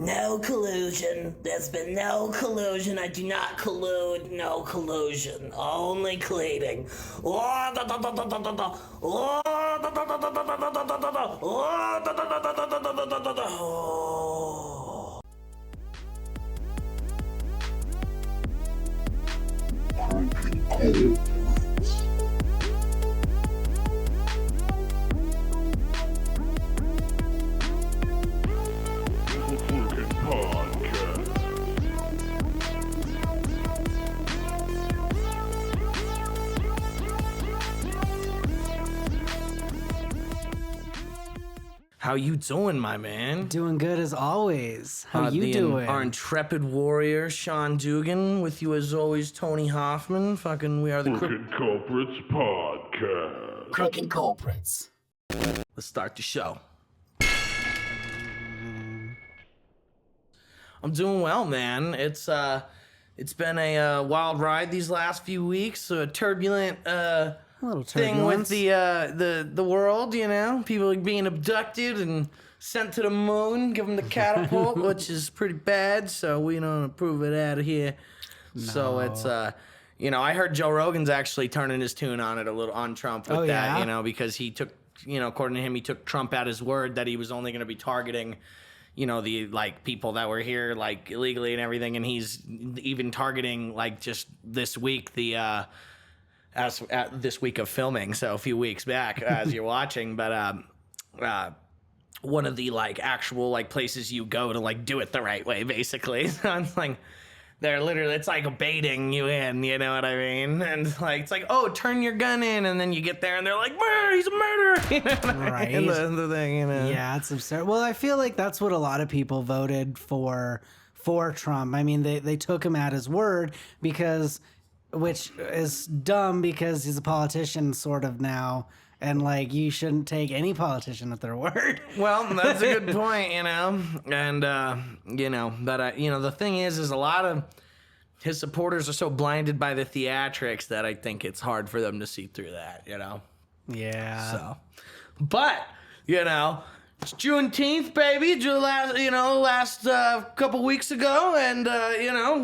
No collusion. There's been no collusion. I do not collude. No collusion. Only cleaning. How you doing, my man? Doing good as always. How you doing? Our intrepid warrior, Sean Dugong, with you as always, Tony Hoffman. We are the Culprits podcast. Crooked Culprits. Let's start the show. I'm doing well, man. It's been a wild ride these last few weeks. A turbulent thing with the world, you know, people people being abducted and sent to the moon, give them the catapult, which is pretty bad. So we don't approve of that here. No. So it's I heard Joe Rogan's actually turning his tune on it a little on Trump with that, you know, because he took, according to him, he took Trump at his word that he was only going to be targeting, the people that were here illegally and everything, and he's even targeting just this week this week of filming, so a few weeks back as you're watching, but one of the actual places you go to do it the right way, basically. So it's they're literally, it's baiting you in, you know what I mean? And it's oh, turn your gun in, and then you get there and they're like, he's a murderer, right? And the thing, Yeah, it's absurd. Well, I feel like that's what a lot of people voted for Trump. I mean, they took him at his word which is dumb because he's a politician sort of now, and you shouldn't take any politician at their word. Well, that's a good point, and the thing is a lot of his supporters are so blinded by the theatrics that I think it's hard for them to see through that, Yeah. So, but it's Juneteenth, baby. Last couple weeks ago, and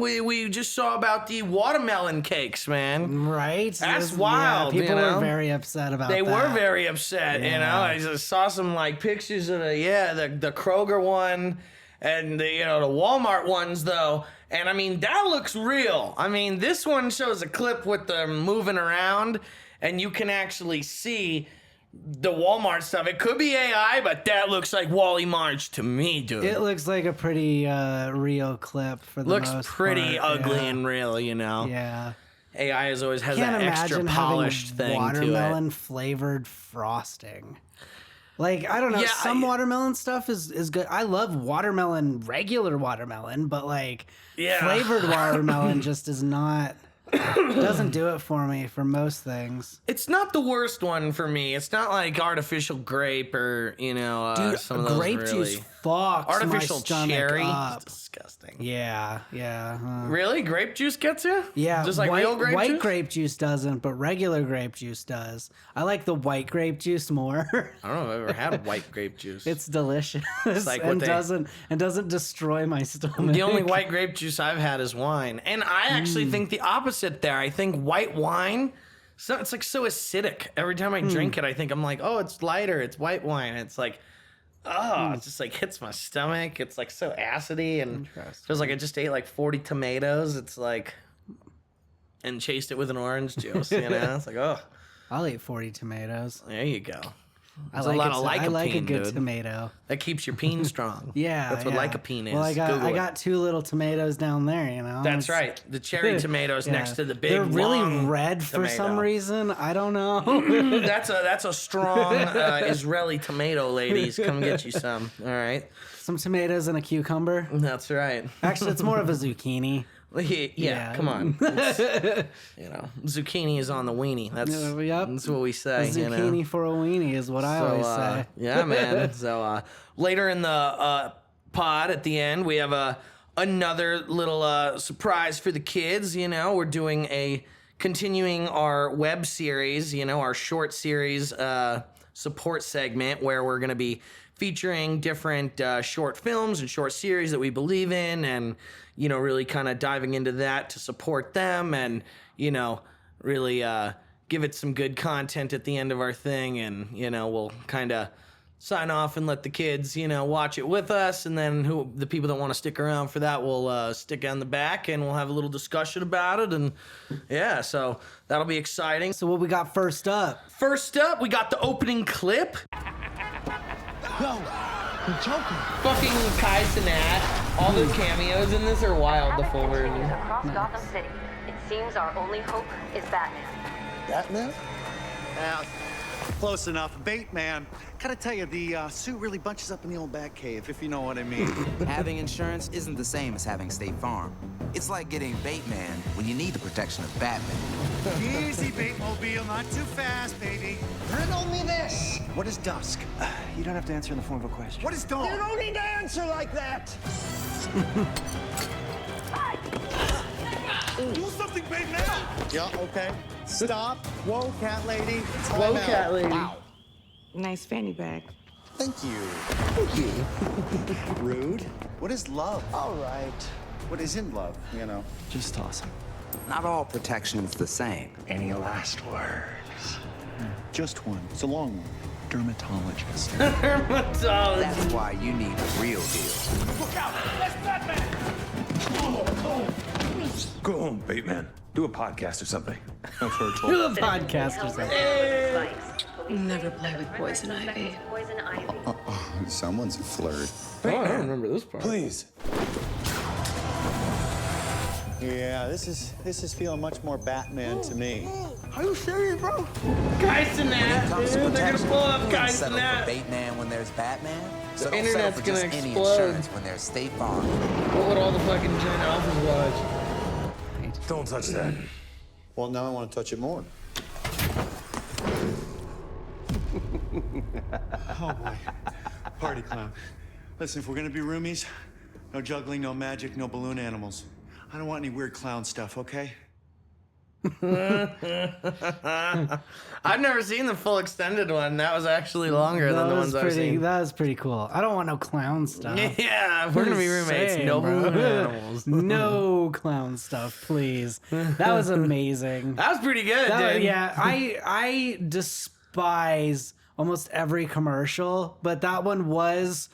we just saw about the watermelon cakes, man. Right? That's wild. People were very upset about that. They were very upset. I just saw some pictures of the Kroger one and the Walmart ones though, and I mean that looks real. I mean this one shows a clip with them moving around, and you can actually see the Walmart stuff. It could be AI, but that looks like Wally March to me, dude. It looks like a pretty real clip for the most part. Looks pretty ugly and real, Yeah. AI always has that extra polished thing to it. Watermelon flavored frosting. I don't know. Yeah, some watermelon stuff is good. I love regular watermelon, but flavored watermelon just is not. Doesn't do it for me for most things. It's not the worst one for me. It's not artificial grape or dude, some of those grape juice fucks artificial my stomach cherry. up. It's disgusting. Yeah. Really, grape juice gets you? Yeah, just real grape white juice. Grape juice doesn't, but regular grape juice does. I like the white grape juice more. I don't know if I've ever had white grape juice. It's delicious and doesn't destroy my stomach. The only white grape juice I've had is wine, and I actually think the opposite there. I think white wine, so it's so acidic. Every time I drink it, I think I'm it's lighter. It's white wine. It's it just hits my stomach. It's so acidy and feels like I just ate 40 tomatoes. It's and chased it with an orange juice. It's I'll eat 40 tomatoes. There you go. I like a good tomato. That keeps your peen strong. Yeah, that's what lycopene is. Well, I got two little tomatoes down there. That's right. The cherry tomatoes next to the big. They're really long red for tomato. some reason. I don't know. That's a strong Israeli tomato, ladies. Come get you some. All right. Some tomatoes and a cucumber. That's right. Actually, it's more of a zucchini. Yeah, come on. Zucchini is on the weenie. That's what we say. A zucchini for a weenie is what I always say. Yeah, man. So later in the pod at the end, we have another little surprise for the kids. We're doing continuing our web series, our short series support segment where we're going to be featuring different short films and short series that we believe in, and, you know, really kind of diving into that to support them and, you know, really give it some good content at the end of our thing. And, you know, we'll kind of sign off and let the kids, you know, watch it with us, and then the people that want to stick around for that will stick on the back, and we'll have a little discussion about it. And yeah, so that'll be exciting. So what we got first up? First up, we got the opening clip. No, you're joking. Fucking Kai Cenat. All the cameos in this are wild. The full version. Across Gotham City, it seems our only hope is Batman. Batman? Yeah, close enough. Bateman. Gotta tell you, the suit really bunches up in the old Batcave, if you know what I mean. Having insurance isn't the same as having State Farm. It's like getting Bateman when you need the protection of Batman. Easy, Batemobile, not too fast, baby. Riddle me this. What is dusk? You don't have to answer in the form of a question. What is dawn? You don't need to answer like that. Do something, Bateman! Yeah, okay. Stop. Whoa, cat lady. Whoa, cat lady. Wow. Nice fanny bag. Thank you. Thank you. Rude. What is love? All right. What isn't love, you know? Just toss him. Not all protection's the same. Any last words? Just one. It's a long one. Dermatologist. That's why you need a real deal. Look out! That's Batman! Go home, Bateman. Do a podcast or something. That's what I Do a podcast or something. Never play with poison ivy. Poison ivy. Someone's a flirt. Oh, I don't remember this part. Please. Yeah, this is feeling much more Batman to me. Are you serious, bro? Kai When it Cenat, comes to dude. They're gonna protection, blow up you Kai don't settle for Cenat. Bateman when there's Batman. So don't internet's settle for just gonna any explode. insurance when there's State Farm. What would all the fucking giant alphas watch? Don't touch that. Well, now I want to touch it more. Oh, boy. Party clown. Listen, if we're gonna be roomies, no juggling, no magic, no balloon animals. I don't want any weird clown stuff, okay? I've never seen the full extended one. That was actually longer than the ones I've seen. That was pretty cool. I don't want no clown stuff. Yeah, if we're gonna be roommates. Same, No bro. balloon animals. No clown stuff, please. That was amazing. That was pretty good, dude. Yeah, I despise almost every commercial, but that one was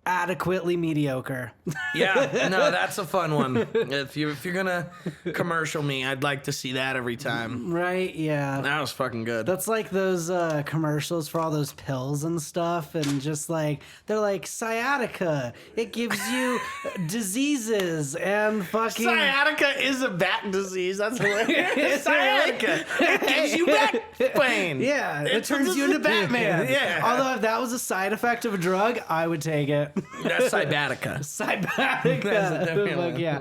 adequately mediocre. Yeah, no, that's a fun one. If you're gonna commercial me, I'd like to see that every time. Right? Yeah. That was fucking good. That's like those commercials for all those pills and stuff, and just like they're like sciatica. It gives you diseases and fucking Sciatica is a back disease. That's hilarious. Sciatica. It gives you back pain. Yeah, it It's turns you into Batman. Yeah. Although if that was a side effect of a drug, I would take it. That's sciatica. Sciatica. That's a different Fuck one. yeah.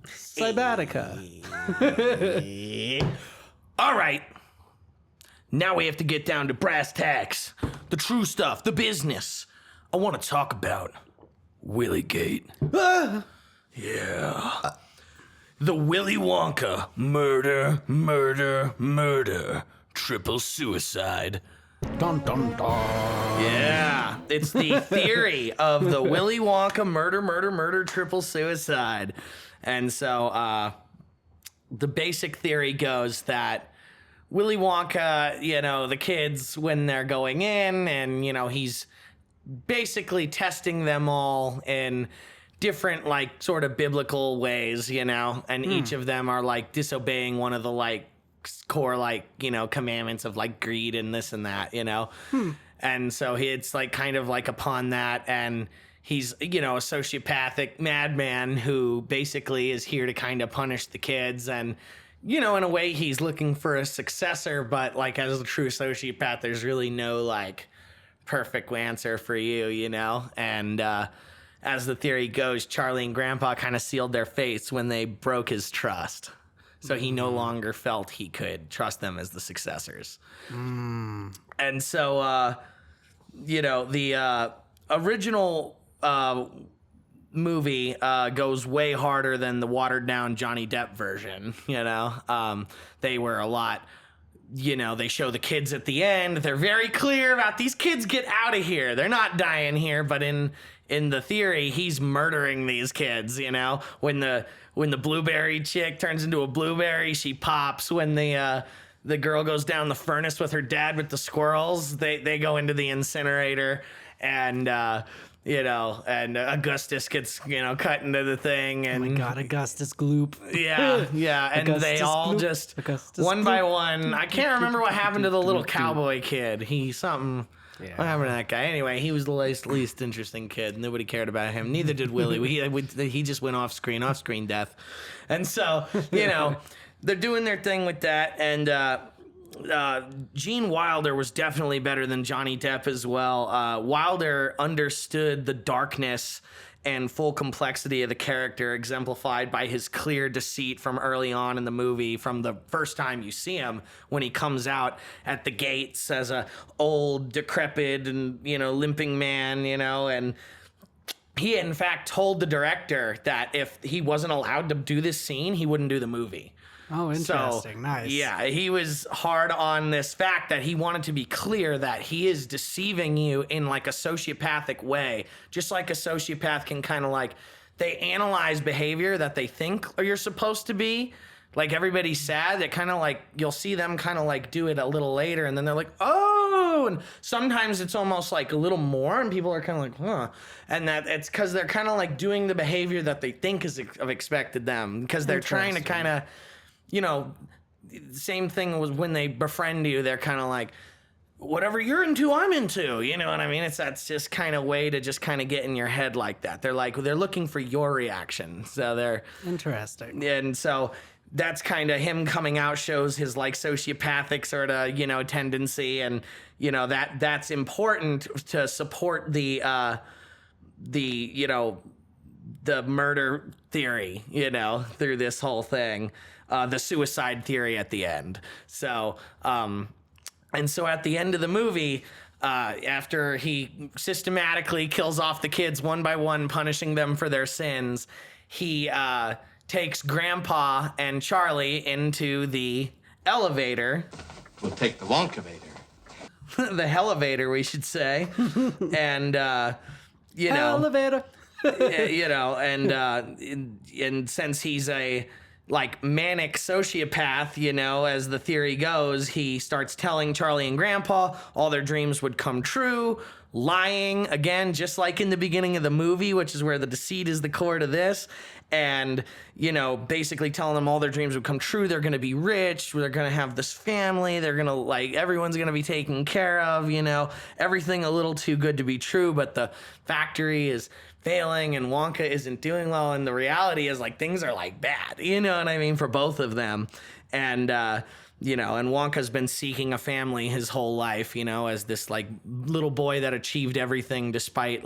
Sciatica. All right. Now we have to get down to brass tacks. The true stuff, the business. I want to talk about Willy Gate. Yeah. The Willy Wonka murder, triple suicide. Dun dun dun. Yeah, it's the theory of the Willy Wonka murder, triple suicide. And so the basic theory goes that Willy Wonka, you know, the kids, when they're going in, and, you know, he's basically testing them all in different, like, sort of biblical ways, you know, and each of them are, like, disobeying one of the, like, core, like, you know, commandments of, like, greed and this and that, you know. And so it's like kind of like upon that, and he's, you know, a sociopathic madman who basically is here to kind of punish the kids. And, you know, in a way he's looking for a successor, but like as a true sociopath, there's really no like perfect answer for you, you know. And as the theory goes, Charlie and Grandpa kind of sealed their fates when they broke his trust. So he no longer felt he could trust them as the successors. And so, you know, the original movie goes way harder than the watered down Johnny Depp version, you know. They were a lot they show the kids at the end. They're very clear about these kids get out of here. They're not dying here, but in the theory, he's murdering these kids, When the blueberry chick turns into a blueberry, she pops. When the girl goes down the furnace with her dad with the squirrels, they go into the incinerator, and and Augustus gets, cut into the thing. And, oh my God, Augustus Gloop. Yeah. And Augustus they all Gloop. just, Augustus one Gloop. by one, I can't remember what happened to the little cowboy kid. What happened to that guy? Anyway, he was the least interesting kid. Nobody cared about him. Neither did Willy. He just went off screen death. And so, they're doing their thing with that. And, Gene Wilder was definitely better than Johnny Depp as well. Wilder understood the darkness and full complexity of the character, exemplified by his clear deceit from early on in the movie, from the first time you see him, when he comes out at the gates as a old, decrepit, and limping man, and he in fact told the director that if he wasn't allowed to do this scene, he wouldn't do the movie. Oh, interesting. So, nice. Yeah, he was hard on this fact that he wanted to be clear that he is deceiving you in like a sociopathic way. Just like a sociopath can kind of like, they analyze behavior that they think you're supposed to be. Like everybody's sad, that kind of like, you'll see them kind of like do it a little later, and then they're like, oh, and sometimes it's almost like a little more, and people are kind of like, huh. And that it's because they're kind of like doing the behavior that they think is expected them, because they're trying to kind of, same thing was when they befriend you, they're kind of like, whatever you're into, I'm into, you know what I mean? That's just kind of way to just kind of get in your head like that. They're looking for your reaction. So they're interesting. And so that's kind of him coming out shows his like sociopathic sort of, tendency. And, that's important to support the murder theory, through this whole thing. The suicide theory at the end. So, and so at the end of the movie, after he systematically kills off the kids one by one, punishing them for their sins, he takes Grandpa and Charlie into the elevator. We'll take the Wonkavator. The elevator, we should say. And, elevator. And since he's a like manic sociopath, as the theory goes, he starts telling Charlie and Grandpa all their dreams would come true, lying again, just like in the beginning of the movie, which is where the deceit is the core to this. And, basically telling them all their dreams would come true. They're going to be rich. They're going to have this family. They're going to everyone's going to be taken care of, everything a little too good to be true. But the factory is failing and Wonka isn't doing well. And the reality is things are bad, you know what I mean? For both of them. And, and Wonka's been seeking a family his whole life, as this little boy that achieved everything despite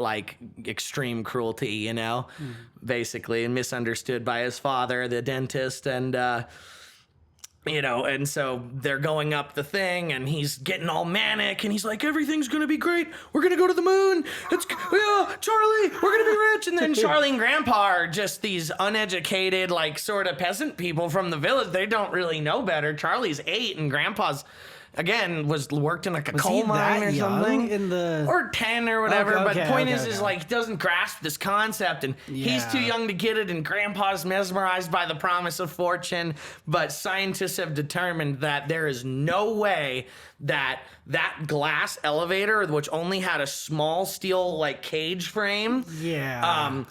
extreme cruelty, basically, and misunderstood by his father, the dentist. And, and so they're going up the thing and he's getting all manic and he's like, everything's going to be great. We're going to go to the moon. Charlie, we're going to be rich. And then Charlie and Grandpa are just these uneducated, sort of peasant people from the village. They don't really know better. Charlie's 8 and Grandpa's, again, worked in a coal mine or something. Or 10 or whatever. But the point is he doesn't grasp this concept and he's too young to get it, and Grandpa's mesmerized by the promise of fortune. But scientists have determined that there is no way that glass elevator, which only had a small steel cage frame,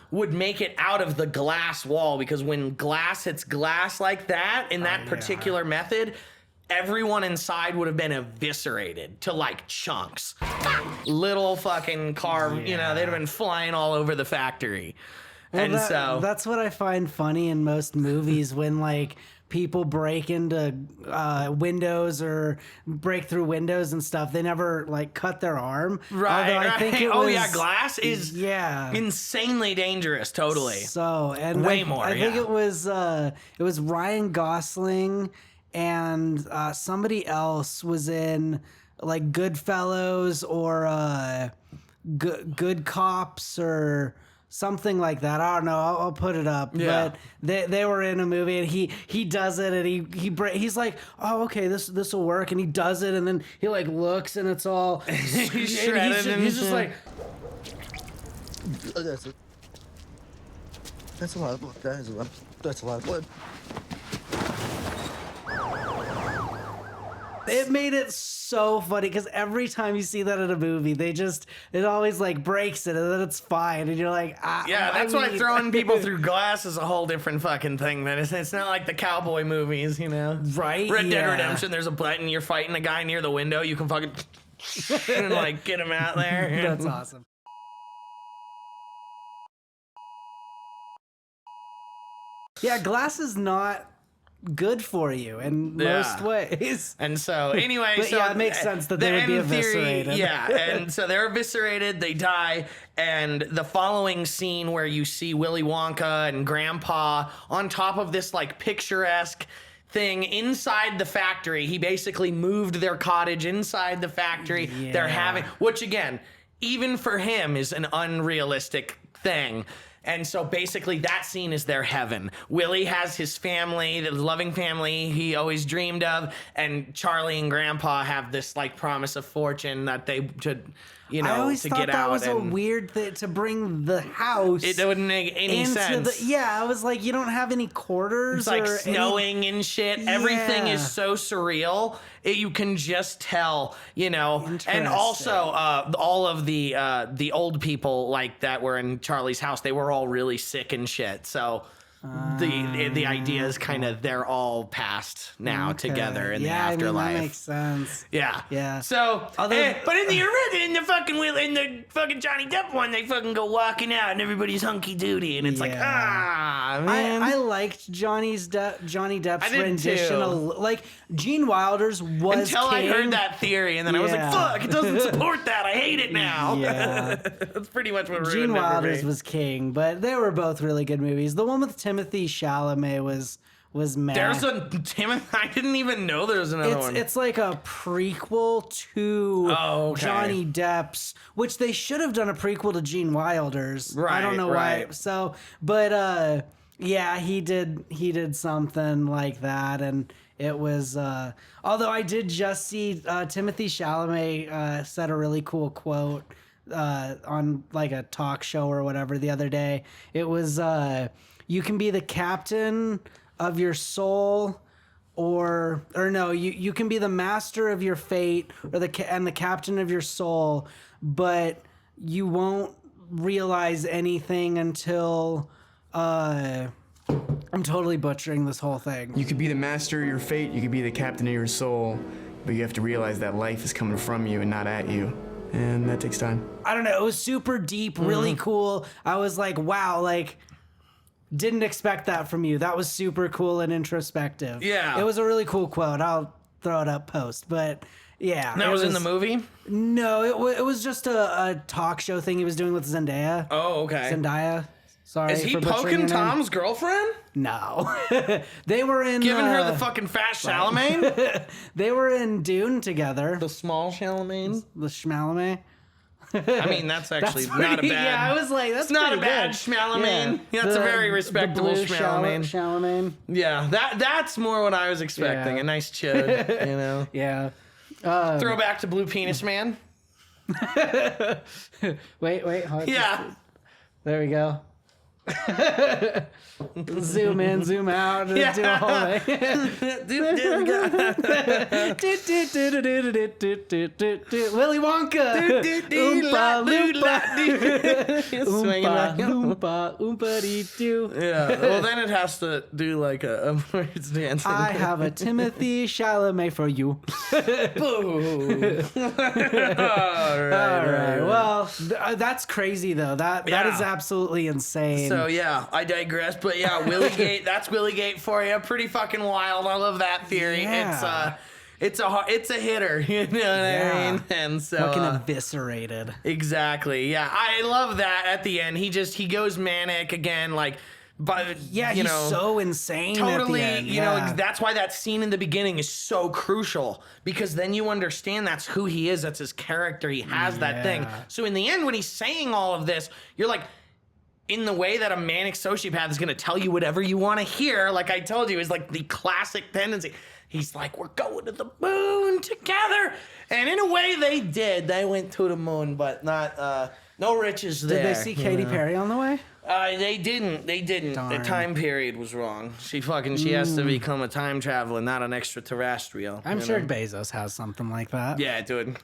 would make it out of the glass wall, because when glass hits glass like that in that particular method, everyone inside would have been eviscerated to chunks. Little fucking carved, they'd have been flying all over the factory. Well, and so that's what I find funny in most movies when people break into windows or break through windows and stuff. They never cut their arm. Right. I think it was, glass is insanely dangerous. Totally. So and way more. I think it was Ryan Gosling. And somebody else was in Goodfellas or Good Cops or something like that. I don't know. I'll put it up. Yeah. But they were in a movie, and he does it, and he's like, oh, okay, this will work, and he does it, and then he like looks, and it's all he's shredded, and he's just like, That's a lot of blood. That's a lot of blood. it made it so funny because every time you see that in a movie, it always like breaks it, and then it's fine, and you're like, yeah, that's why throwing people through glass is a whole different fucking thing. Then it's not like the cowboy movies, you know? Right? Red Dead Redemption. There's a button. You're fighting a guy near the window. You can fucking and like get him out there. That's awesome. Yeah, glass is not good for you in most ways. And so, anyway, but yeah, it makes sense that they would be eviscerated. Yeah, and so they're eviscerated, they die, and the following scene where you see Willy Wonka and Grandpa on top of this like picturesque thing inside the factory. He basically moved their cottage inside the factory. Yeah. They're having, which again, even for him is an unrealistic thing. And so basically that scene is their heaven. Willie has his family, the loving family he always dreamed of, and Charlie and Grandpa have this like promise of fortune that they should, you know, I always to thought get that out. was a weird thing to bring the house. It wouldn't make any sense. I was like, you don't have any quarters. It's like or snowing and shit. Everything is so surreal. You can just tell, you know. And also, all of the old people like that were in Charlie's house, they were all really sick and shit. So the idea is kind of they're all passed now together in the afterlife. I mean, that makes sense. Yeah. Yeah. So, but in the fucking Johnny Depp one, they fucking go walking out and everybody's hunky doody, and it's like, man. I liked Johnny Depp's did rendition. too. Like Gene Wilder's was Until I king. heard that theory, and then I was like, fuck, it doesn't support that. I hate it now. Yeah. That's pretty much what Gene Wilder's was king, but they were both really good movies. The one with Timothy Chalamet was mad. There's a Timothy. I didn't even know there was another one. It's like a prequel to Johnny Depp's, which they should have done a prequel to Gene Wilder's. Right, I don't know why. So, but yeah, he did something like that, and it was. Although I did just see Timothy Chalamet said a really cool quote on like a talk show or whatever the other day. It was you can be the captain of your soul, or no, you can be the master of your fate, or the captain of your soul, but you won't realize anything until I'm totally butchering this whole thing. You could be the master of your fate, you could be the captain of your soul, but you have to realize that life is coming from you and not at you. And that takes time. I don't know. It was super deep, really cool. I was like, wow, like, didn't expect that from you. That was super cool and introspective. Yeah. It was a really cool quote. I'll throw it up post, but yeah. That was in the movie? No, it was just a talk show thing he was doing with Zendaya. Oh, okay. Zendaya. Sorry. Is he for butchering poking your name. Tom's girlfriend? No. They were in... Giving her the fucking fat Chalamet? They were in Dune together. The small Chalamet? The Schmalamet. I mean, that's actually That's not a pretty- bad... yeah, I was like, that's it's not a pretty bad good. Schmalamet. Yeah. That's a very The respectable blue Schmalamet. Chalamet. Yeah, that's more what I was expecting. Yeah. A nice chud, you know? Yeah. Throwback to Blue Penis Man. Wait. Hold Yeah. There we go. Zoom in, zoom out, do a whole Willy Wonka. Oompa loompa. Oompa loompa dee doo. Yeah. Well, then it has to do like a it's dancing. I have a Timothy Chalamet for you. Boo. All right. Well, that's crazy though. That is absolutely insane. So yeah, I digress. But yeah, Willy Gate. That's Willy Gate for you. Pretty fucking wild. I love that theory. Yeah. It's a hitter. You know what I mean? And so fucking eviscerated. Exactly. Yeah, I love that. At the end, he goes manic again. Like, but yeah, you he's know, so insane. Totally. At the end. You know, that's why that scene in the beginning is so crucial, because then you understand that's who he is. That's his character. He has that thing. So in the end, when he's saying all of this, you're like, in the way that a manic sociopath is going to tell you whatever you want to hear, like I told you, is like the classic tendency. He's like, we're going to the moon together. And in a way they did. They went to the moon, but not, no riches there. Did they see Katy Perry on the way? They didn't. Darn. The time period was wrong. She has to become a time traveler, not an extraterrestrial. I'm sure Bezos has something like that. Yeah, dude.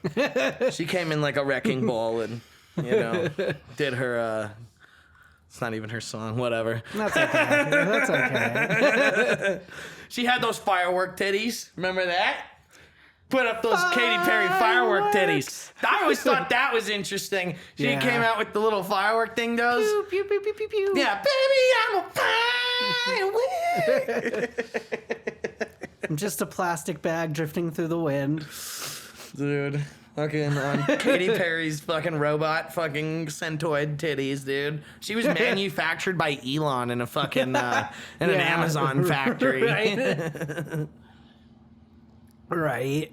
She came in like a wrecking ball and, did her, it's not even her song, whatever. That's okay. That's okay. She had those firework titties. Remember that? Put up those Katy Perry firework titties. I always thought that was interesting. She came out with the little firework thing goes. Pew, pew, pew, pew, pew, pew. Yeah, baby, I'm a firework. I'm just a plastic bag drifting through the wind. Dude, fucking on Katy Perry's fucking robot fucking centoid titties, dude. She was manufactured by Elon in a fucking, in an Amazon factory. Right. Right.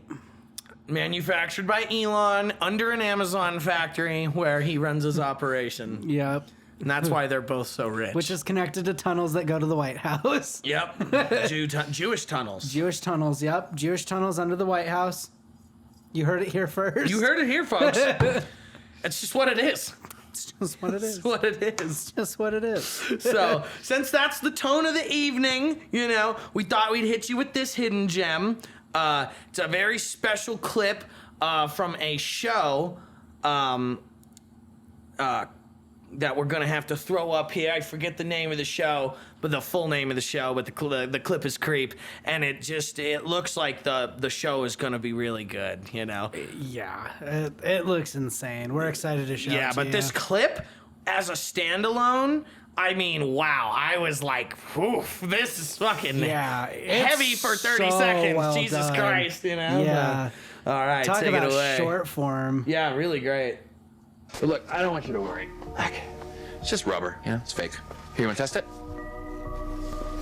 Manufactured by Elon under an Amazon factory where he runs his operation. Yep. And that's why they're both so rich. Which is connected to tunnels that go to the White House. Yep. Jewish tunnels. Jewish tunnels, yep. Jewish tunnels under the White House. You heard it here first. You heard it here, folks. That's just what it is. It's just what it is. It's what it is. It's just what it is. So, since that's the tone of the evening, we thought we'd hit you with this hidden gem. It's a very special clip from a show that we're gonna have to throw up here. I forget the name of the show, but the full name of the show. But the clip is Creep, and it looks like the show is gonna be really good. Yeah, it looks insane. We're excited to show. Yeah, but this clip as a standalone. I mean, wow. I was like, oof, this is fucking heavy for 30 seconds. Well Jesus done. Christ, Yeah. All right, Talk take about it away. short form. Yeah, really great. But look, I don't want you to worry. Okay. It's just rubber, it's fake. Here, you want to test it?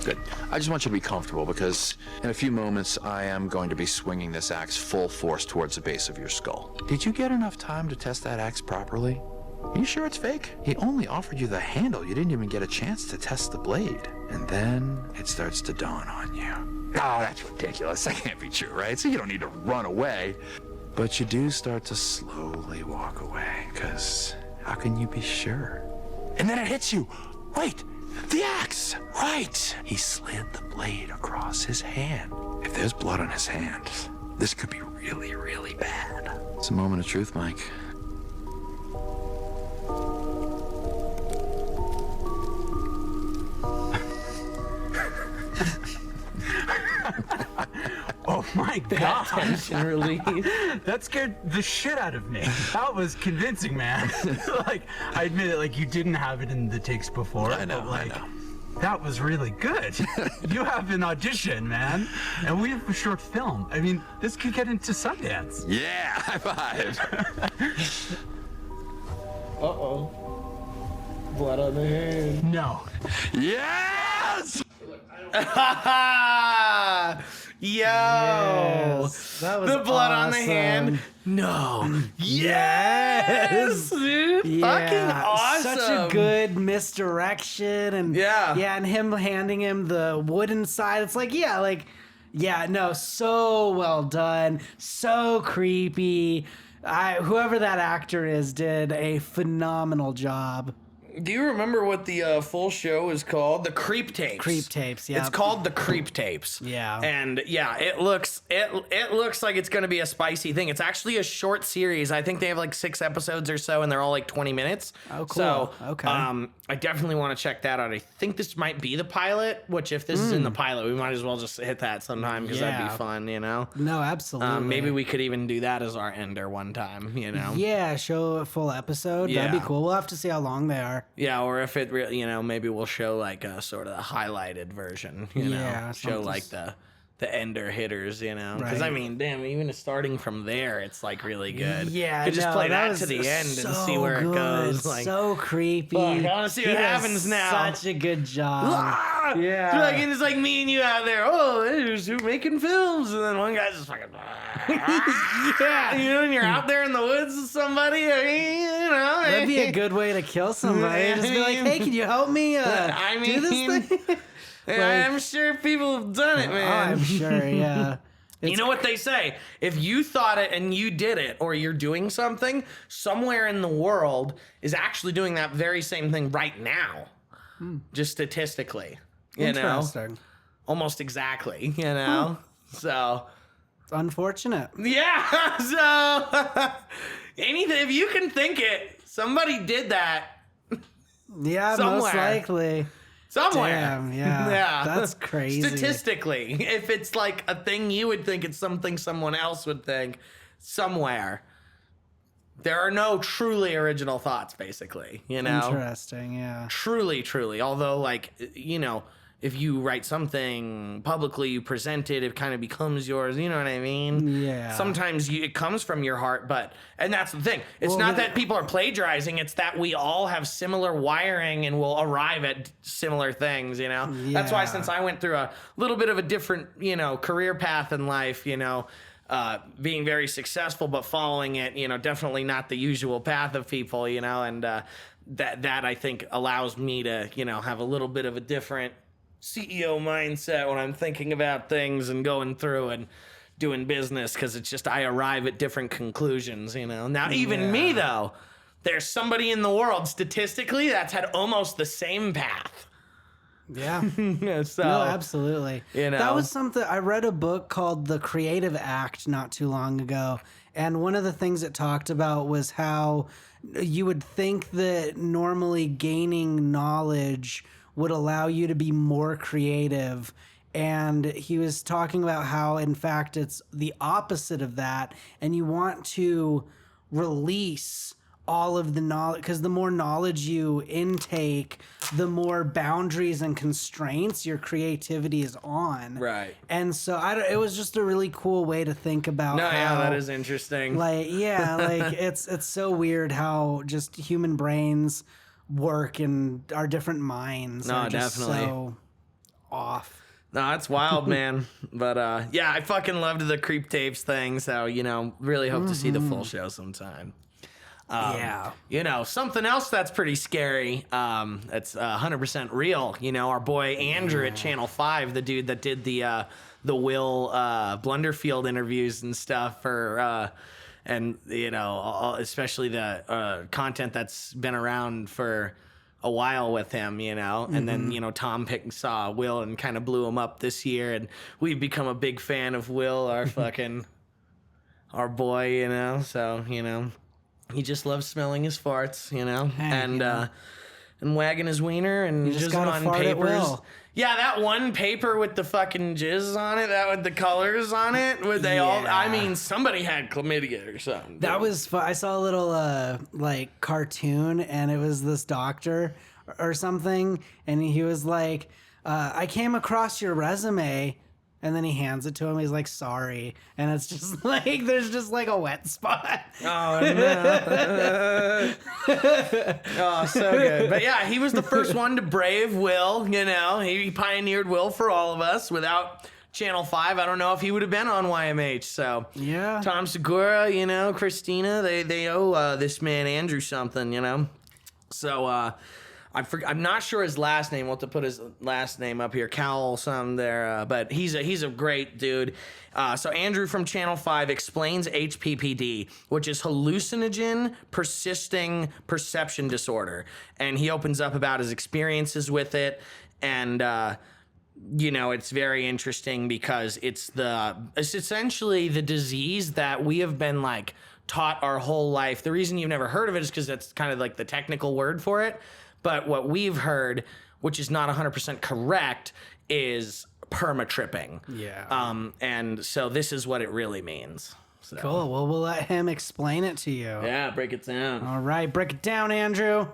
Good. I just want you to be comfortable because in a few moments I am going to be swinging this axe full force towards the base of your skull. Did you get enough time to test that axe properly? Are you sure it's fake? He only offered you the handle. You didn't even get a chance to test the blade. And then it starts to dawn on you. Oh, that's ridiculous. That can't be true, right? So you don't need to run away. But you do start to slowly walk away, because how can you be sure? And then it hits you. Wait, the axe! Right! He slid the blade across his hand. If there's blood on his hand, this could be really, really bad. It's a moment of truth, Mike. Oh my god! Tension relief. That scared the shit out of me. That was convincing, man. I admit it, you didn't have it in the takes before. I know. That was really good. You have an audition, man. And we have a short film. I mean, this could get into Sundance. Yeah, high five. Uh-oh. Blood on the hand. No. Yes! Yo! Yes, that was the blood on the awesome. hand. No. Yes, dude. Yeah, Fucking awesome. Such a good misdirection, and and him handing him the wooden side. It's so well done, so creepy. Whoever that actor is did a phenomenal job. Do you remember what the full show is called? The Creep Tapes. Creep Tapes, yeah. It's called The Creep Tapes. Yeah. And it looks like it's going to be a spicy thing. It's actually a short series. I think they have 6 episodes or so, and they're all 20 minutes. Oh, cool. So, okay. I definitely want to check that out. I think this might be the pilot, which if this is in the pilot, we might as well just hit that sometime because that'd be fun, No, absolutely. Maybe we could even do that as our ender one time, Yeah, show a full episode. Yeah. That'd be cool. We'll have to see how long they are. Yeah, or if it really, maybe we'll show a sort of a highlighted version, Yeah, show something. ender hitters, you know? Because, I Right. mean, damn, even starting from there, it's, like, really good. Yeah, You could just no, play that that was to the end and so see where it goes. good, Like, so creepy. fuck, I want to see He what does happens now. Such a good job. Ah! Yeah. Like, and it's like me and you out there, oh, there's who making films, and then one guy's just fucking, Yeah. you know, and you're out there in the woods with somebody, I mean, you know. That'd be a good way to kill somebody. Just be like, hey, can you help me I do this mean, thing? I'm sure people have done it, man. I'm sure, yeah. You know what they say? If you thought it and you did it, or you're doing something, somewhere in the world is actually doing that very same thing right now. Just statistically. You know? Interesting. Almost exactly, you know? So. It's unfortunate. Yeah. So. Anything, if you can think it, somebody did that. Yeah, somewhere. most likely. Somewhere. Damn, yeah. Yeah. That's crazy. Statistically, if it's like a thing you would think, it's something someone else would think, somewhere. There are no truly original thoughts, basically, you know? Interesting, yeah. Truly. Although, like, you know, if you write something publicly, you present it, it kind of becomes yours, you know what I mean? Yeah. Sometimes it comes from your heart, and that's the thing. It's not that people are plagiarizing, it's that we all have similar wiring and will arrive at similar things, you know? That's why, since I went through a little bit of a different, you know, career path in life, you know, being very successful, but following it, you know, definitely not the usual path of people, you know, and that I think allows me to, you know, have a little bit of a different CEO mindset when I'm thinking about things and going through and doing business, because it's just I arrive at different conclusions, you know. Now, even me, though, there's somebody in the world, statistically, that's had almost the same path. Yeah. So, no, absolutely. You know. That was something, I read a book called The Creative Act not too long ago. And one of the things it talked about was how you would think that normally gaining knowledge would allow you to be more creative. And he was talking about how, in fact, it's the opposite of that. And you want to release all of the knowledge, because the more knowledge you intake, the more boundaries and constraints your creativity is on. Right. And so it was just a really cool way to think about how, that is interesting. like, yeah, like it's so weird how just human brains work and our different minds are just definitely so off. No, it's wild, man. But yeah, I fucking loved the Creep Tapes thing. So, you know, really hope to see the full show sometime. Yeah. You know, something else that's pretty scary, that's 100% real. You know, our boy Andrew at Channel 5, the dude that did the Will Blunderfield interviews and stuff for, and, you know, especially the content that's been around for a while with him, you know, and then, you know, Tom saw Will and kind of blew him up this year, and we've become a big fan of Will, our fucking, our boy, you know, so, you know, he just loves smelling his farts, you know, and wagging his wiener and just jizzing gotta on fart at papers. will. Yeah, that one paper with the fucking jizz on it, that with the colors on it, would they all? I mean, somebody had chlamydia or something. That was I saw a little like cartoon, and it was this doctor or something, and he was like, I came across your resume. And then he hands it to him. He's like, sorry. And it's just like, there's just like a wet spot. Oh, no. Oh, so good. But yeah, he was the first one to brave Will, you know. He pioneered Will for all of us. Without Channel 5, I don't know if he would have been on YMH. So yeah, Tom Segura, you know, Christina, they owe this man Andrew something, you know. So I'm not sure his last name. We'll have to put his last name up here. Cowell, some there. But he's a great dude. So Andrew from Channel 5 explains HPPD, which is hallucinogen persisting perception disorder. And he opens up about his experiences with it. And, you know, it's very interesting because it's essentially the disease that we have been, like, taught our whole life. The reason you've never heard of it is because that's kind of like the technical word for it. But what we've heard, which is not 100% correct, is permatripping. Yeah. And so this is what it really means. So. Cool. Well, we'll let him explain it to you. Yeah, break it down. All right, break it down, Andrew.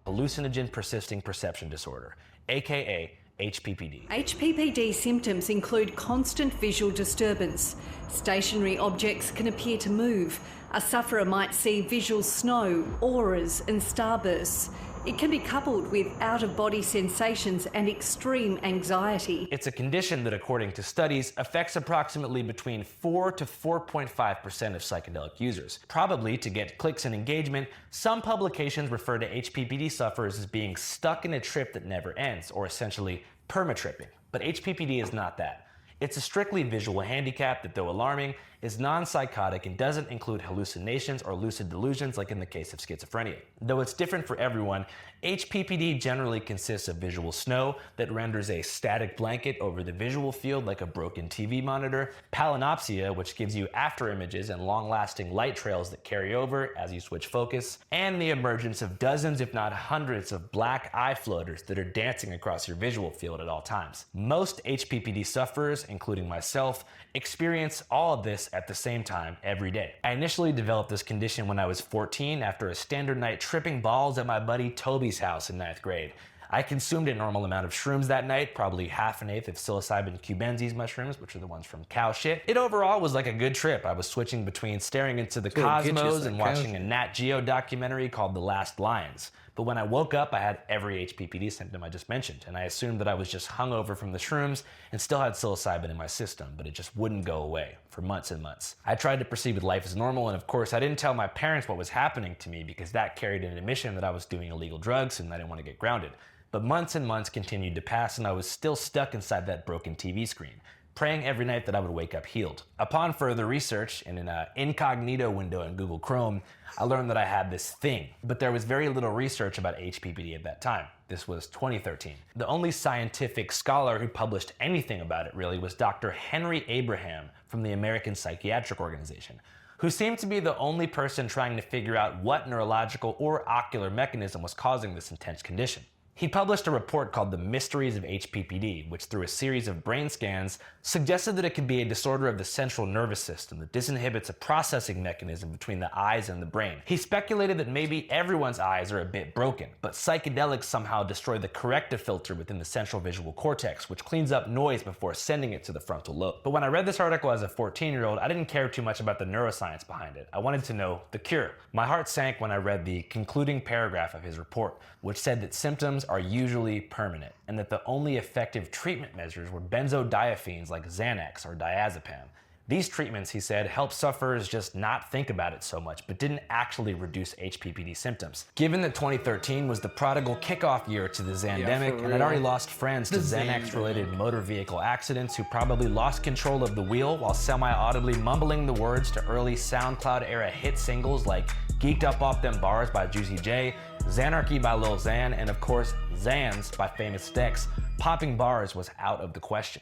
Hallucinogen persisting perception disorder, aka HPPD. HPPD symptoms include constant visual disturbance. Stationary objects can appear to move. A sufferer might see visual snow, auras and starbursts. It can be coupled with out-of-body sensations and extreme anxiety. It's a condition that, according to studies, affects approximately between 4 to 4.5% of psychedelic users. Probably to get clicks and engagement, some publications refer to HPPD sufferers as being stuck in a trip that never ends, or essentially permatripping. But HPPD is not that. It's a strictly visual handicap that, though alarming, is non-psychotic and doesn't include hallucinations or lucid delusions like in the case of schizophrenia. Though it's different for everyone, HPPD generally consists of visual snow that renders a static blanket over the visual field like a broken TV monitor, palinopsia, which gives you after images and long-lasting light trails that carry over as you switch focus, and the emergence of dozens if not hundreds of black eye floaters that are dancing across your visual field at all times. Most HPPD sufferers, including myself, experience all of this at the same time every day. I initially developed this condition when I was 14 after a standard night tripping balls at my buddy Toby's house in 9th grade. I consumed a normal amount of shrooms that night, probably half an eighth of psilocybin cubensis mushrooms, which are the ones from cow shit. It overall was like a good trip. I was switching between staring into the cosmos and watching a Nat Geo documentary called The Last Lions. But when I woke up, I had every HPPD symptom I just mentioned, and I assumed that I was just hungover from the shrooms and still had psilocybin in my system, but it just wouldn't go away for months and months. I tried to proceed with life as normal, and of course, I didn't tell my parents what was happening to me because that carried an admission that I was doing illegal drugs and I didn't want to get grounded. But months and months continued to pass, and I was still stuck inside that broken TV screen, praying every night that I would wake up healed. Upon further research in an incognito window in Google Chrome, I learned that I had this thing, but there was very little research about HPPD at that time. This was 2013. The only scientific scholar who published anything about it really was Dr. Henry Abraham from the American Psychiatric Organization, who seemed to be the only person trying to figure out what neurological or ocular mechanism was causing this intense condition. He published a report called The Mysteries of HPPD, which through a series of brain scans suggested that it could be a disorder of the central nervous system that disinhibits a processing mechanism between the eyes and the brain. He speculated that maybe everyone's eyes are a bit broken, but psychedelics somehow destroy the corrective filter within the central visual cortex, which cleans up noise before sending it to the frontal lobe. But when I read this article as a 14-year-old, I didn't care too much about the neuroscience behind it. I wanted to know the cure. My heart sank when I read the concluding paragraph of his report, which said that symptoms are usually permanent, and that the only effective treatment measures were benzodiazepines like Xanax or diazepam. These treatments, he said, helped sufferers just not think about it so much, but didn't actually reduce HPPD symptoms. Given that 2013 was the prodigal kickoff year to the Xandemic, and I'd already lost friends to Xanax-related motor vehicle accidents who probably lost control of the wheel while semi-audibly mumbling the words to early SoundCloud-era hit singles like Geeked Up Off Them Bars by Juicy J, Xanarchy by Lil Xan, and of course, Xans by Famous Dex, popping bars was out of the question.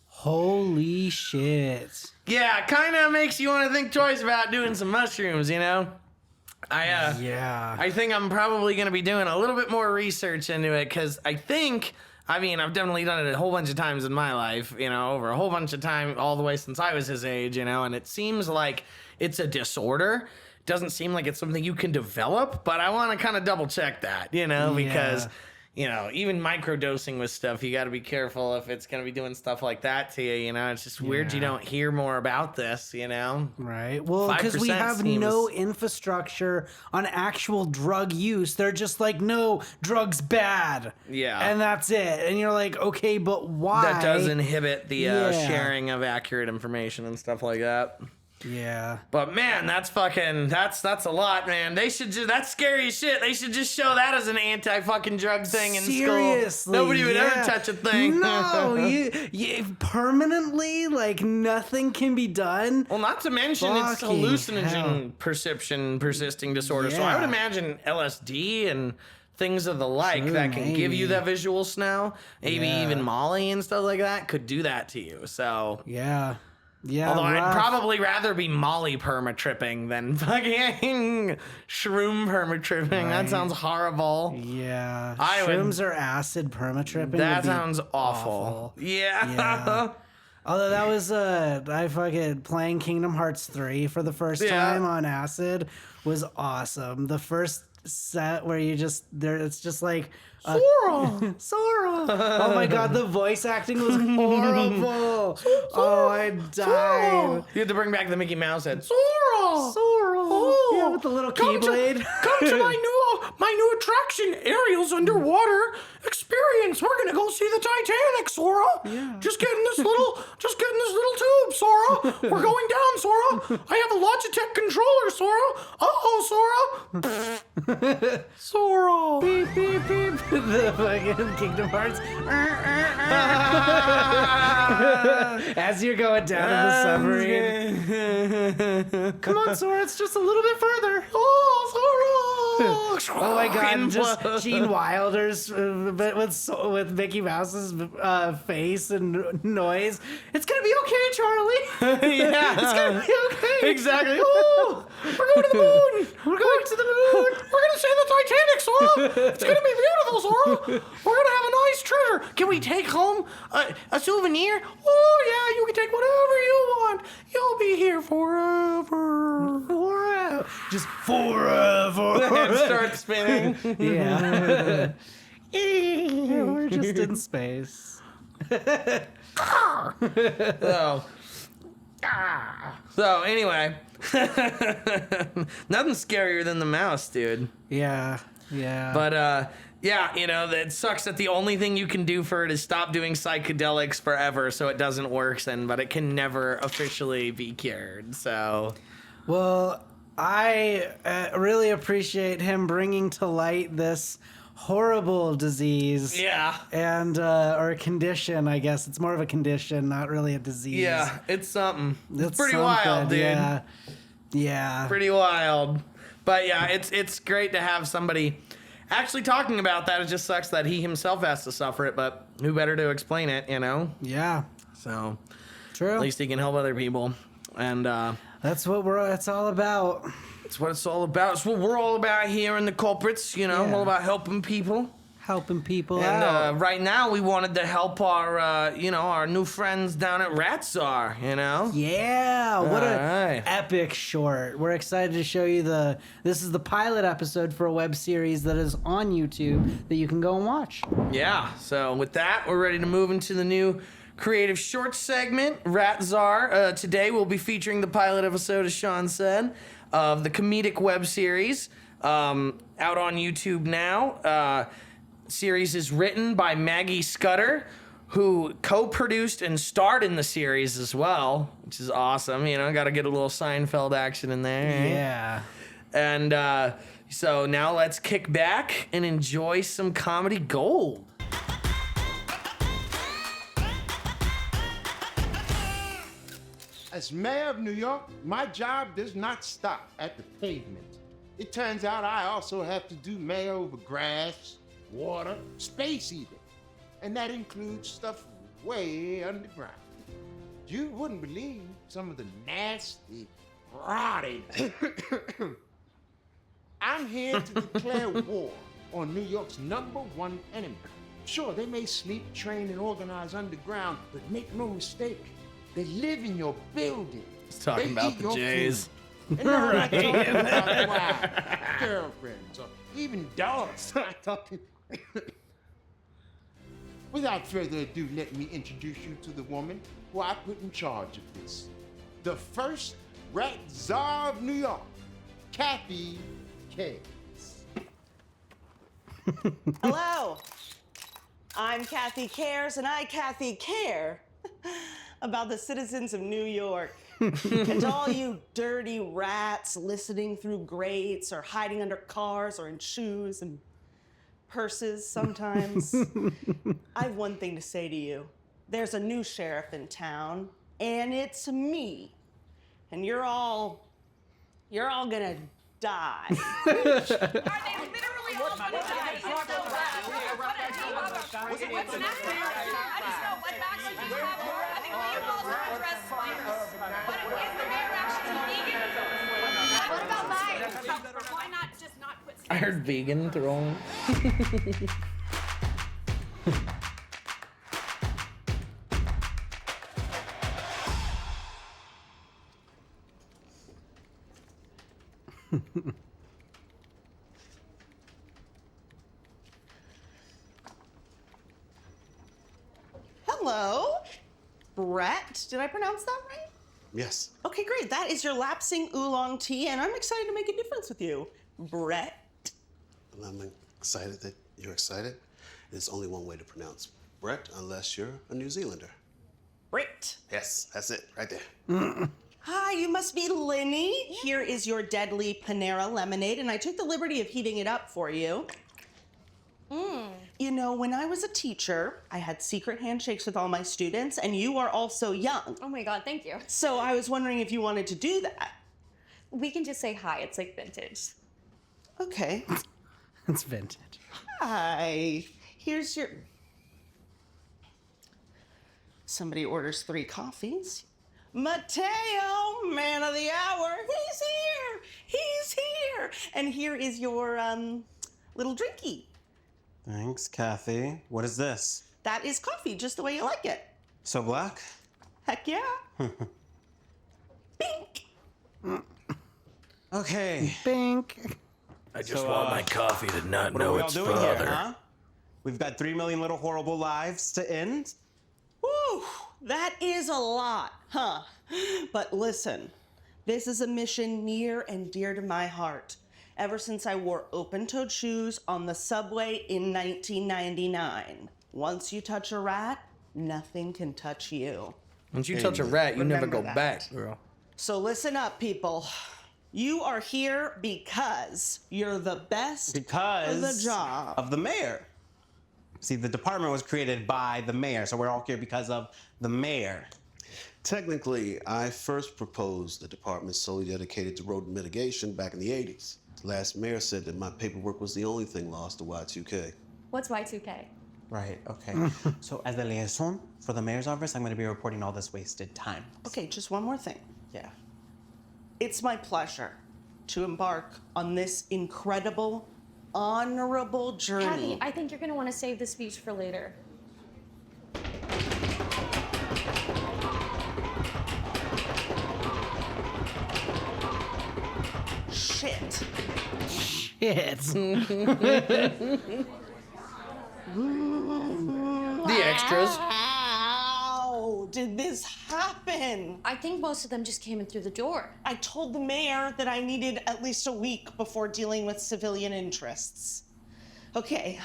Holy shit. Yeah, kind of makes you want to think twice about doing some mushrooms, you know? I think I'm probably going to be doing a little bit more research into it, because I've definitely done it a whole bunch of times in my life, you know, over a whole bunch of time, all the way since I was his age, you know, and it seems like it's a disorder. Doesn't seem like it's something you can develop, but I want to kind of double check that, you know, because, you know, even microdosing with stuff, you got to be careful if it's going to be doing stuff like that to you, you know. It's just weird you don't hear more about this, you know. Right. Well, because we have no infrastructure on actual drug use. They're just like, no, drugs bad. Yeah. And that's it. And you're like, okay, but why? That does inhibit the sharing of accurate information and stuff like that. Yeah. But man, that's a lot, man. They should just, that's scary as shit. They should just show that as an anti-fucking drug thing in school. Nobody would ever touch a thing. No, you permanently, like, nothing can be done. Well, not to mention it's hallucinogen perception persisting disorder. So I would imagine LSD and things of the like that can give you that visual snow, maybe even Molly and stuff like that could do that to you. So yeah, although I'd probably rather be Molly permatripping than fucking shroom permatripping. Right. That sounds horrible. Yeah, shrooms are acid permatripping. That sounds awful. Yeah. Although that was I fucking playing Kingdom Hearts 3 for the first time on acid was awesome. The first set where you just there. It's just like Sora. Sora. Oh my god, the voice acting was horrible. Oh, I died. You had to bring back the Mickey Mouse head. Sora. Sora. Oh, Yeah, with the little keyblade. Come to my new attraction, Ariel's underwater experience. We're gonna go see the Titanic, Sora. Yeah. Just get in this little tube, Sora. We're going down, Sora. I have a Logitech controller, Sora. Sora. Sora. Beep beep beep. The fucking Kingdom Hearts. As you're going down in the submarine. Come on, Sora. It's just a little bit further. Oh, Sora. Oh my god, just Gene Wilder's with Mickey Mouse's face and noise. It's gonna be okay, Charlie. Yeah. It's gonna be okay. Exactly. Oh, we're going to the moon. We're going to the moon. We're gonna see the Titanic, Sora. It's gonna be beautiful, Sora. We're gonna have a nice treasure. Can we take home a souvenir? Oh yeah, you can take whatever you want. You'll be here forever. Forever. Just forever. And start spinning. Yeah. We're just in space. So anyway, nothing scarier than the mouse, dude. Yeah. But yeah, you know, it sucks that the only thing you can do for it is stop doing psychedelics forever, so it doesn't work then. But it can never officially be cured. So, well, I really appreciate him bringing to light this horrible disease. Yeah. And or a condition, I guess. It's more of a condition, not really a disease. Yeah, it's something. It's pretty something, wild, dude. Yeah. Pretty wild. But yeah, it's great to have somebody actually talking about that. It just sucks that he himself has to suffer it, but who better to explain it, you know? Yeah. So, true. At least he can help other people. And that's what it's all about. It's what it's all about. It's what we're all about here in the Culprits, you know, all about helping people. Helping people and, out. Right now, we wanted to help our, our new friends down at RatCzar, you know? Yeah, what an epic short. We're excited to show you this is the pilot episode for a web series that is on YouTube that you can go and watch. Yeah, so with that, we're ready to move into the new creative short segment, RatCzar. Today, we'll be featuring the pilot episode, as Sean said, of the comedic web series out on YouTube now. Series is written by Maggie Scudder, who co-produced and starred in the series as well, which is awesome. You know, got to get a little Seinfeld action in there. Right? Yeah. And so now let's kick back and enjoy some comedy gold. As mayor of New York, my job does not stop at the pavement. It turns out I also have to do mayor over grass, water, space even. And that includes stuff way underground. You wouldn't believe some of the nasty, rotting. I'm here to declare war on New York's #1 enemy. Sure, they may sleep, train, and organize underground, but make no mistake, they live in your building. He's talking about the Jays. And now I'm not talking about wives, girlfriends, or even dogs. I'm talking. Without further ado, let me introduce you to the woman who I put in charge of this. The first RAT CZAR of New York, Kathy Cares. Hello, I'm Kathy Cares, and I, Kathy, care about the citizens of New York. And to all you dirty rats listening through grates or hiding under cars or in shoes and purses sometimes, I have one thing to say to you. There's a new sheriff in town, and it's me. And you're all gonna die. Are they literally all gonna die? What's next? I just know what vaccine you have. I think we all address virus. But is the mayor actually vegan? What about mine? Why not just not put I heard vegan thrown. Hello, Brett. Did I pronounce that right? Yes. Okay, great. That is your lapsing oolong tea, and I'm excited to make a difference with you, Brett. And I'm excited that you're excited. There's only one way to pronounce Brett, unless you're a New Zealander. Brett. Yes, that's it, right there. Hi, you must be Lenny. Here is your deadly Panera lemonade, and I took the liberty of heating it up for you. You know, when I was a teacher, I had secret handshakes with all my students, and you are also young. Oh my God, thank you. So I was wondering if you wanted to do that. We can just say hi. It's like vintage. Okay. It's vintage. Hi. Here's your... Somebody orders 3 coffees. Mateo, man of the hour. He's here. He's here. And here is your little drinky. Thanks, Kathy. What is this? That is coffee, just the way you like it. So black? Heck yeah. Bink. Okay. Bink. I just want my coffee to not what are know we all its doing father. here, huh? We've got 3 million little horrible lives to end. Woo, that is a lot, huh? But listen, this is a mission near and dear to my heart. Ever since I wore open-toed shoes on the subway in 1999. Once you touch a rat, nothing can touch you. Once you touch a rat, you never Remember go that. back, girl. So listen up, people. You are here because you're the best Because of the job. of the mayor. See, the department was created by the mayor, so we're all here because of the mayor. Technically, I first proposed the department solely dedicated to rodent mitigation back in the 80s. Last mayor said that my paperwork was the only thing lost to Y2K. What's Y2K? Right, okay. So as the liaison for the mayor's office, I'm going to be reporting all this wasted time. Okay, just one more thing. Yeah. It's my pleasure to embark on this incredible, honorable journey. Kathy, I think you're gonna want to save the speech for later. Shit. Shit. The extras. How did this happen? I think most of them just came in through the door. I told the mayor that I needed at least a week before dealing with civilian interests. Okay,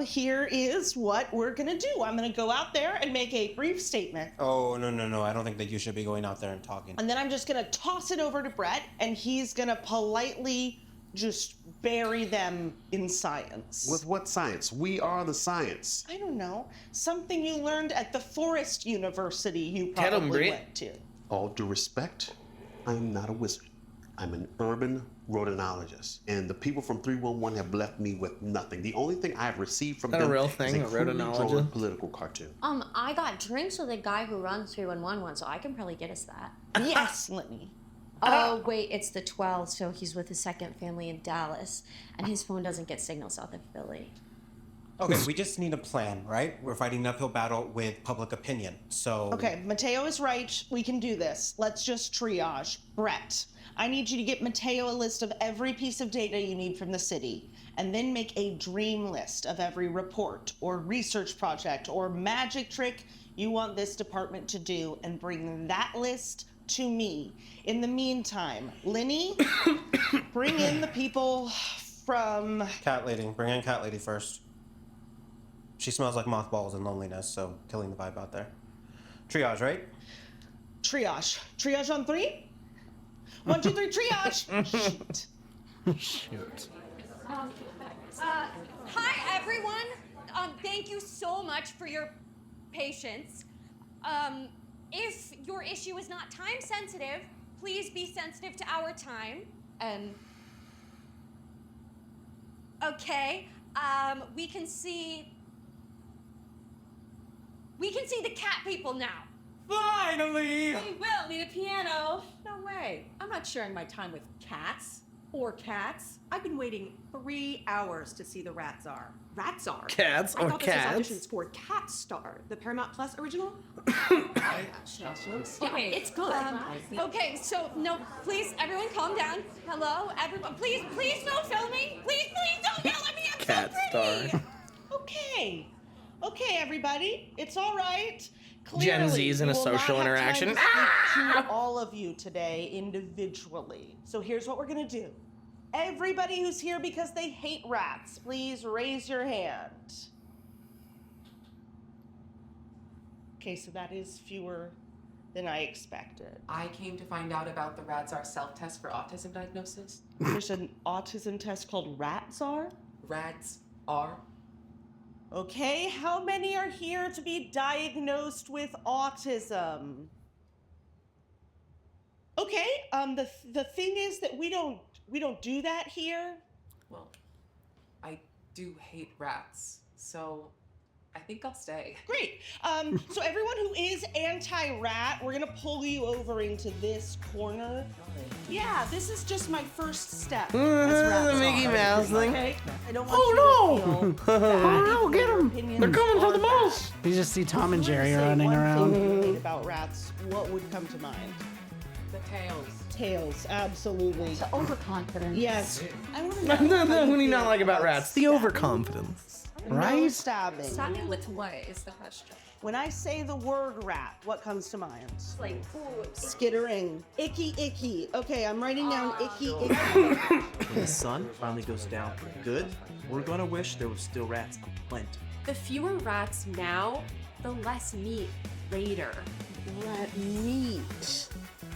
here is what we're gonna do. I'm gonna go out there and make a brief statement. Oh, no. I don't think that you should be going out there and talking. And then I'm just gonna toss it over to Brett, and he's gonna politely just bury them in science. With what science? We are the science. I don't know. Something you learned at the Forest University you Tell 'em, probably Brett. went to. All due respect, I am not a wizard. I'm an urban rodentologist, and the people from 311 have left me with nothing. The only thing I've received from Is that a them real is thing, a a crudely rodentologist? drawn political cartoon. I got drinks with a guy who runs 311 once, so I can probably get us that. Yes, Lenny. Oh, wait, it's the 12, so he's with his second family in Dallas, and his phone doesn't get signal south of Philly. Okay, we just need a plan, right? We're fighting an uphill battle with public opinion, so... Okay, Mateo is right. We can do this. Let's just triage. Brett, I need you to get Mateo a list of every piece of data you need from the city, and then make a dream list of every report or research project or magic trick you want this department to do, and bring that list to me. In the meantime, Lenny, bring in the people from... Cat lady. Bring in cat lady first. She smells like mothballs and loneliness, so killing the vibe out there. Triage, right? Triage. Triage on 3? 1, 2, 3, triage! Shoot. Shoot. Hi, everyone. Thank you so much for your patience. If your issue is not time sensitive, please be sensitive to our time. Okay. We can see the cat people now. Finally! We will need a piano. No way. I'm not sharing my time with cats. Or cats. I've been waiting 3 hours to see the RatCzar. RatCzar? Cats I or thought cats? this was auditions for Cat Star, the Paramount Plus original. Okay, it's good. Okay, so no, please, everyone, calm down. Hello, everyone. Please, no filming. Please, don't yell at me. I'm Cat so pretty. Star. Okay, everybody, it's all right. Gen Z's in a we will not social have time interaction. to speak to all of you today individually. So here's what we're gonna do. Everybody who's here because they hate rats, please raise your hand. Okay, so that is fewer than I expected. I came to find out about the RAT CZAR self-test for autism diagnosis. There's an autism test called RatCzar? RAT-CZAR. Okay, how many are here to be diagnosed with autism? Okay, the thing is that we don't do that here. Well, I do hate rats, so I think I'll stay. Great. So everyone who is anti-rat, we're gonna pull you over into this corner. Yeah, this is just my first step. The Mickey Mouse thing. Okay? I don't want you to feel bad. Oh, get Your him! opinions They're coming for the are mouse. You just see Tom and Jerry Say running one thing around. you hate about rats, what would come to mind? The tails. Tails, absolutely. The overconfidence. Yes. I want to know. What do you not like about rats? The overconfidence. No Right? stabbing. Stabbing with what is the question? When I say the word rat, what comes to mind? Like, Skittering. Icky, icky. Okay, I'm writing down icky, icky. When the sun finally goes down for good, we're gonna wish there were still rats aplenty. The fewer rats now, the less meat later. Rat meat.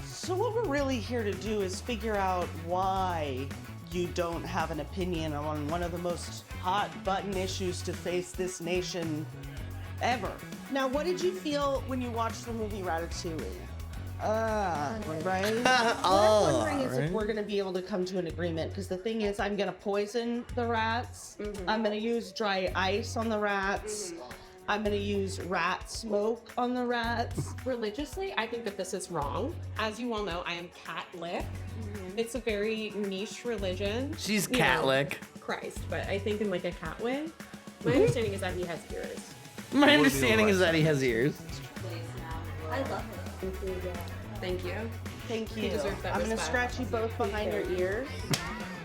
So what we're really here to do is figure out why you don't have an opinion on one of the most hot button issues to face this nation ever. Now, what did you feel when you watched the movie Ratatouille? Right? What I'm wondering is if we're gonna be able to come to an agreement, because the thing is, I'm gonna poison the rats. I'm gonna use dry ice on the rats. I'm gonna use rat smoke on the rats. Religiously, I think that this is wrong. As you all know, I am Catholic. It's a very niche religion. She's You know, Catholic. Christ, but I think in like a cat way. My understanding is that he has ears. My understanding is that he has ears. I love it. Thank you. Thank He you. deserves that I'm gonna respect. scratch you both behind your ears.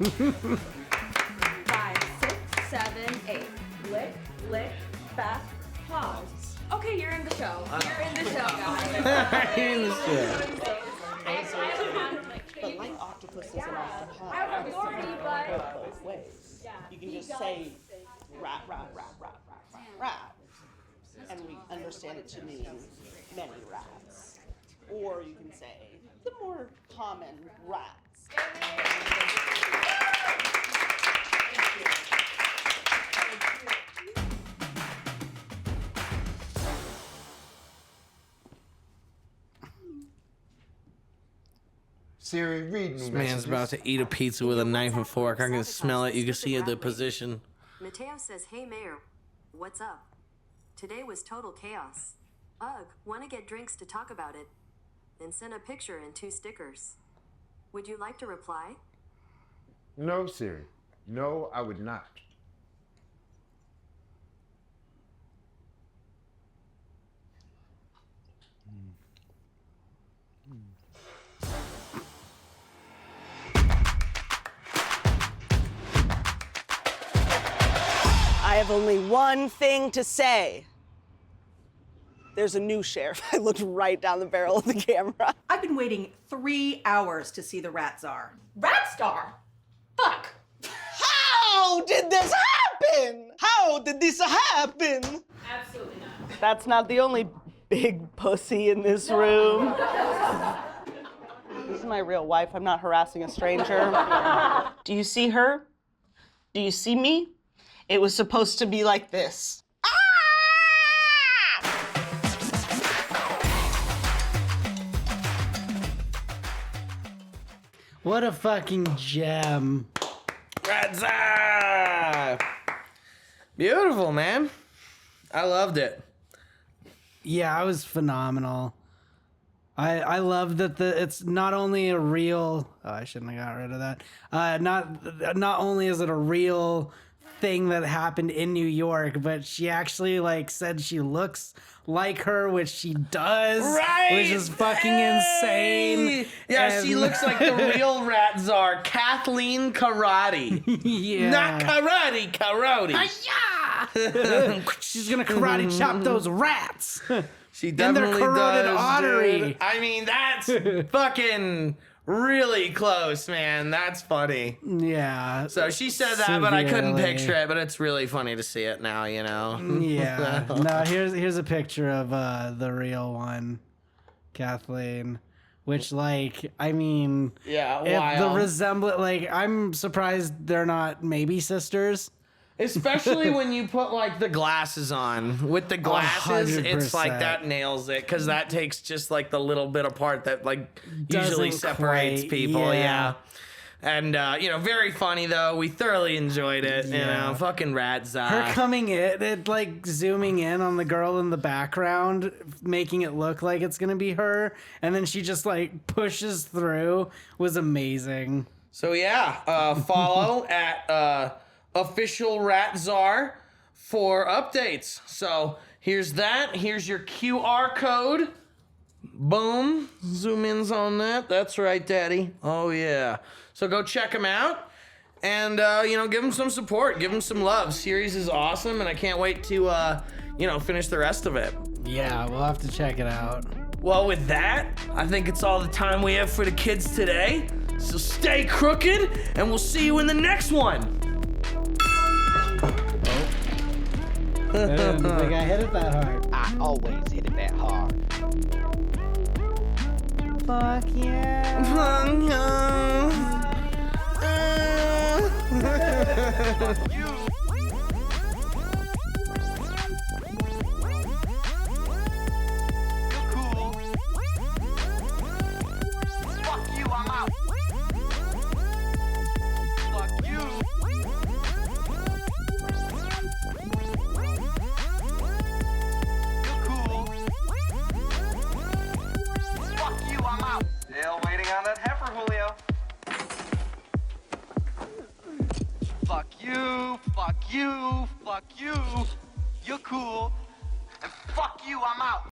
5, 6, 7, 8. Lick, lick, back, pause. Okay, you're in the show. You're in the show, guys. You're in the show. But like octopuses and octopi, I have authority, but- go both ways. You can just say rat, rat, rat, rat, rat, rat, rat, and we understand it to mean many rats. Or you can say the more common rats. Siri, read me This man's about to eat a pizza with a knife and fork. I can smell it. You can see the position. Mateo says, "Hey, Mayor, what's up? Today was total chaos. Ugh, want to get drinks to talk about it? Then send a picture and 2 stickers. Would you like to reply?" No, Siri. No, I would not. I have only one thing to say. There's a new sheriff. I looked right down the barrel of the camera. I've been waiting 3 hours to see the RAT CZAR. RatCzar? Fuck. How did this happen? How did this happen? Absolutely not. That's not the only big pussy in this room. This is my real wife. I'm not harassing a stranger. Do you see her? Do you see me? It was supposed to be like this. What a fucking gem. RatCzar! Beautiful, man. I loved it. Yeah, it was phenomenal. I love that it's not only a real. Oh, I shouldn't have got rid of that. Not only is it a real thing that happened in New York, but she actually like said she looks like her, which she does, Right! which is fucking insane. Yeah, she And- looks like the real RatCzar, Kathleen Karate. Yeah. Not karate. Hi-ya! She's gonna karate chop those rats. She in their definitely carotid does, artery. dude. I mean, that's fucking really close, man. That's funny. Yeah. So she said that, but I couldn't severely. picture it. But it's really funny to see it now, you know. Yeah. No, here's a picture of the real one, Kathleen. Which, like, I mean, Yeah, if the wild. resemblance, like, I'm surprised they're not maybe sisters. Especially when you put like the glasses on. With the glasses, it's like 100%. that nails it, because that takes just like the little bit apart that like usually Doesn't separates quite, people. yeah. Yeah. And you know, very funny though. We thoroughly enjoyed it. You Yeah. know, fucking RatCzar. Her coming in, it like zooming in on the girl in the background, making it look like it's gonna be her, and then she just like pushes through, was amazing. So yeah, follow at official RatCzar for updates. So here's that. Here's your QR code. Boom. Zoom ins on that. That's right, Daddy. Oh yeah. So go check them out. And you know, give them some support. Give them some love. Series is awesome, and I can't wait to you know, finish the rest of it. Yeah, we'll have to check it out. Well, with that, I think it's all the time we have for the kids today. So stay crooked, and we'll see you in the next one. I didn't think I hit it that hard. I always hit it that hard. Fuck yeah. Fuck you, I'm out. Fuck you. You're cool. Fuck you, I'm out. Still waiting on that heifer, Julio. Fuck you, fuck you, fuck you. You're cool. And fuck you, I'm out.